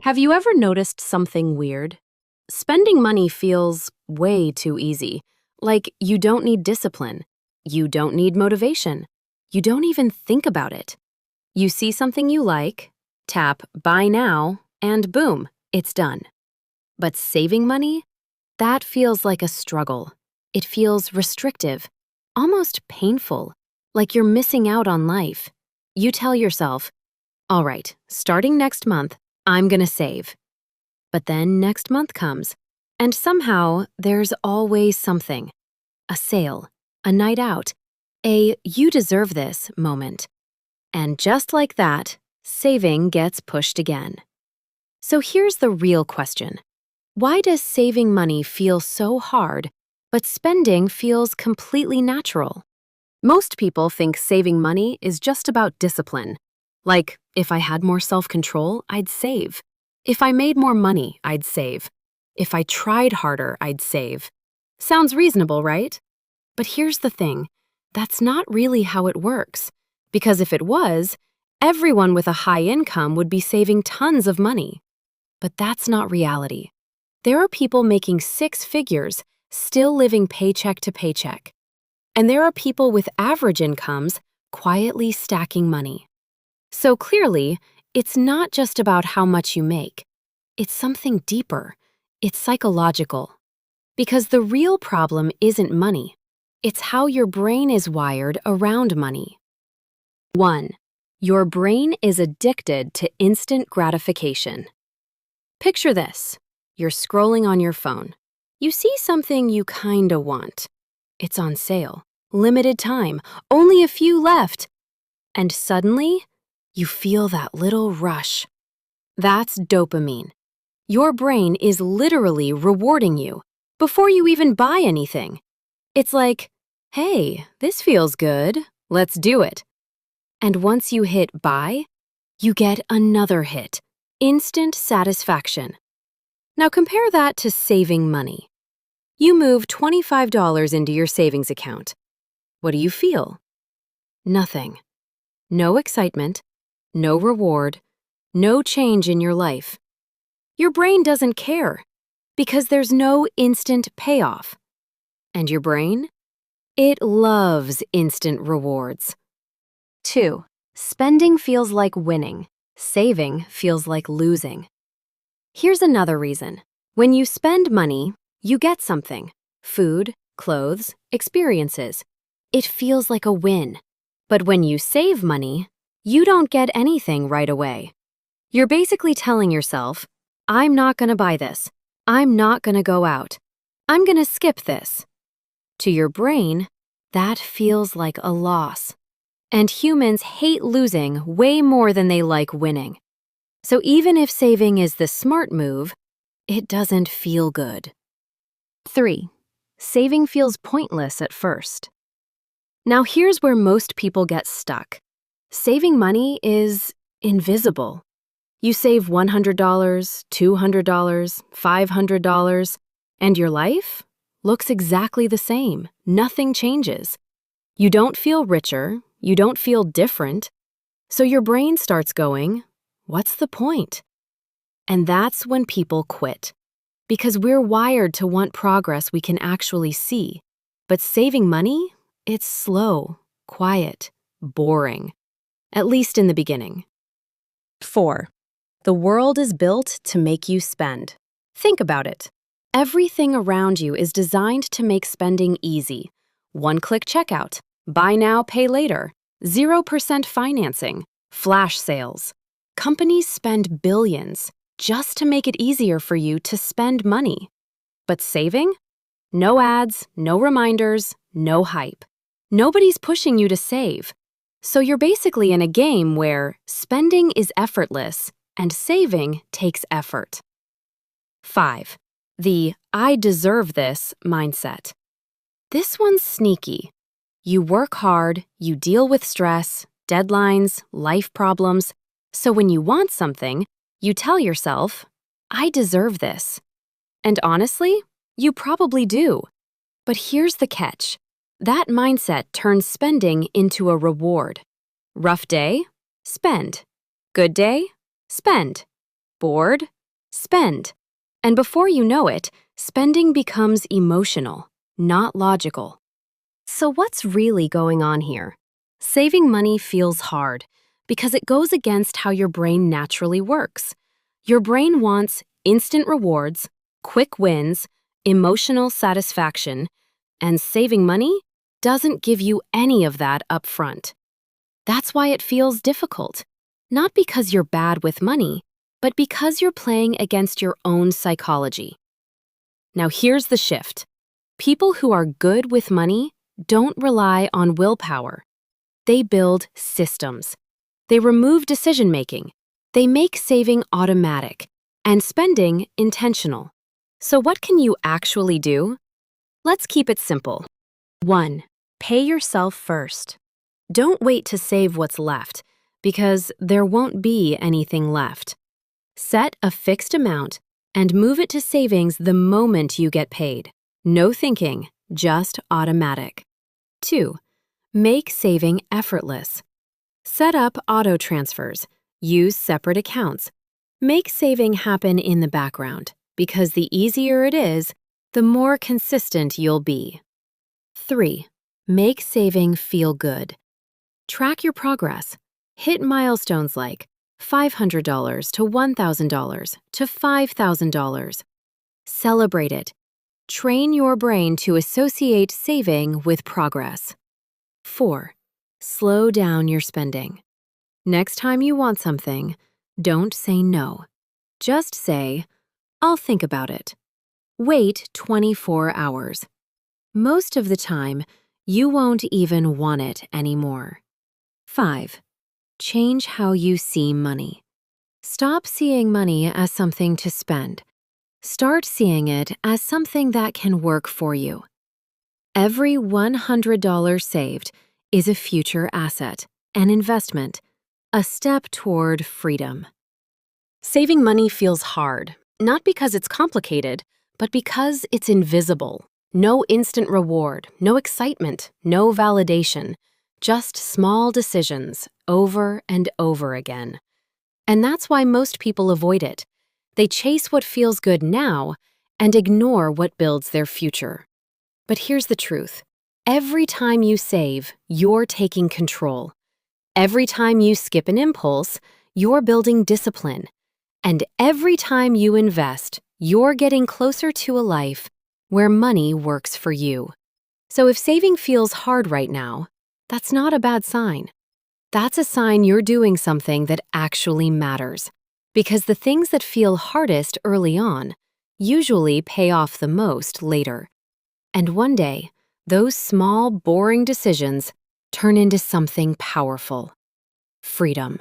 Have you ever noticed something weird? Spending money feels way too easy. Like you don't need discipline. You don't need motivation. You don't even think about it. You see something you like, tap buy now, and boom, it's done. But saving money? That feels like a struggle. It feels restrictive, almost painful, like you're missing out on life. You tell yourself, all right, starting next month, I'm gonna save. But then next month comes, and somehow there's always something. A sale, a night out, a you deserve this moment. And just like that, saving gets pushed again. So here's the real question. Why does saving money feel so hard, but spending feels completely natural? Most people think saving money is just about discipline. Like, if I had more self-control, I'd save. If I made more money, I'd save. If I tried harder, I'd save. Sounds reasonable, right? But here's the thing. That's not really how it works. Because if it was, everyone with a high income would be saving tons of money. But that's not reality. There are people making six figures, still living paycheck to paycheck. And there are people with average incomes quietly stacking money. So clearly, it's not just about how much you make. It's something deeper. It's psychological. Because the real problem isn't money. It's how your brain is wired around money. 1. Your brain is addicted to instant gratification. Picture this. You're scrolling on your phone. You see something you kinda want. It's on sale, limited time, only a few left. And suddenly, you feel that little rush. That's dopamine. Your brain is literally rewarding you before you even buy anything. It's like, hey, this feels good, let's do it. And once you hit buy, you get another hit, instant satisfaction. Now compare that to saving money. You move $25 into your savings account. What do you feel? Nothing. No excitement, no reward, no change in your life. Your brain doesn't care because there's no instant payoff. And your brain? It loves instant rewards. 2. Spending feels like winning. Saving feels like losing. Here's another reason. When you spend money, you get something. Food, clothes, experiences. It feels like a win. But when you save money, you don't get anything right away. You're basically telling yourself, I'm not gonna buy this. I'm not gonna go out. I'm gonna skip this. To your brain, that feels like a loss. And humans hate losing way more than they like winning. So even if saving is the smart move, it doesn't feel good. 3. Saving feels pointless at first. Now here's where most people get stuck. Saving money is invisible. You save $100, $200, $500, and your life looks exactly the same. Nothing changes. You don't feel richer, you don't feel different. So your brain starts going, what's the point? And that's when people quit. Because we're wired to want progress we can actually see. But saving money, it's slow, quiet, boring. At least in the beginning. 4. The world is built to make you spend. Think about it. Everything around you is designed to make spending easy. One-click checkout, buy now, pay later, 0% financing, flash sales. Companies spend billions just to make it easier for you to spend money. But saving? No ads, no reminders, no hype. Nobody's pushing you to save. So you're basically in a game where spending is effortless and saving takes effort. 5. The I deserve this mindset. This one's sneaky. You work hard, you deal with stress, deadlines, life problems. So when you want something, you tell yourself, I deserve this. And honestly, you probably do. But here's the catch. That mindset turns spending into a reward. Rough day? Spend. Good day? Spend. Bored? Spend. And before you know it, spending becomes emotional, not logical. So what's really going on here? Saving money feels hard because it goes against how your brain naturally works. Your brain wants instant rewards, quick wins, emotional satisfaction, and saving money doesn't give you any of that up front. That's why it feels difficult. Not because you're bad with money, but because you're playing against your own psychology. Now here's the shift. People who are good with money don't rely on willpower. They build systems. They remove decision-making. They make saving automatic and spending intentional. So what can you actually do? Let's keep it simple. 1. Pay yourself first. Don't wait to save what's left, because there won't be anything left. Set a fixed amount and move it to savings the moment you get paid. No thinking, just automatic. 2. Make saving effortless. Set up auto transfers. Use separate accounts. Make saving happen in the background, because the easier it is, the more consistent you'll be. 3. Make saving feel good. Track your progress. Hit milestones like $500 to $1,000 to $5,000. Celebrate it. Train your brain to associate saving with progress. 4. Slow down your spending. Next time you want something, don't say no. Just say, "I'll think about it." Wait 24 hours. Most of the time, you won't even want it anymore. 5. Change how you see money. Stop seeing money as something to spend. Start seeing it as something that can work for you. Every $100 saved is a future asset, an investment, a step toward freedom. Saving money feels hard, not because it's complicated, but because it's invisible. No instant reward, no excitement, no validation, just small decisions over and over again. And that's why most people avoid it. They chase what feels good now and ignore what builds their future. But here's the truth. Every time you save, you're taking control. Every time you skip an impulse, you're building discipline. And every time you invest, you're getting closer to a life where money works for you. So if saving feels hard right now, that's not a bad sign. That's a sign you're doing something that actually matters. Because the things that feel hardest early on usually pay off the most later. And one day, those small, boring decisions turn into something powerful. Freedom.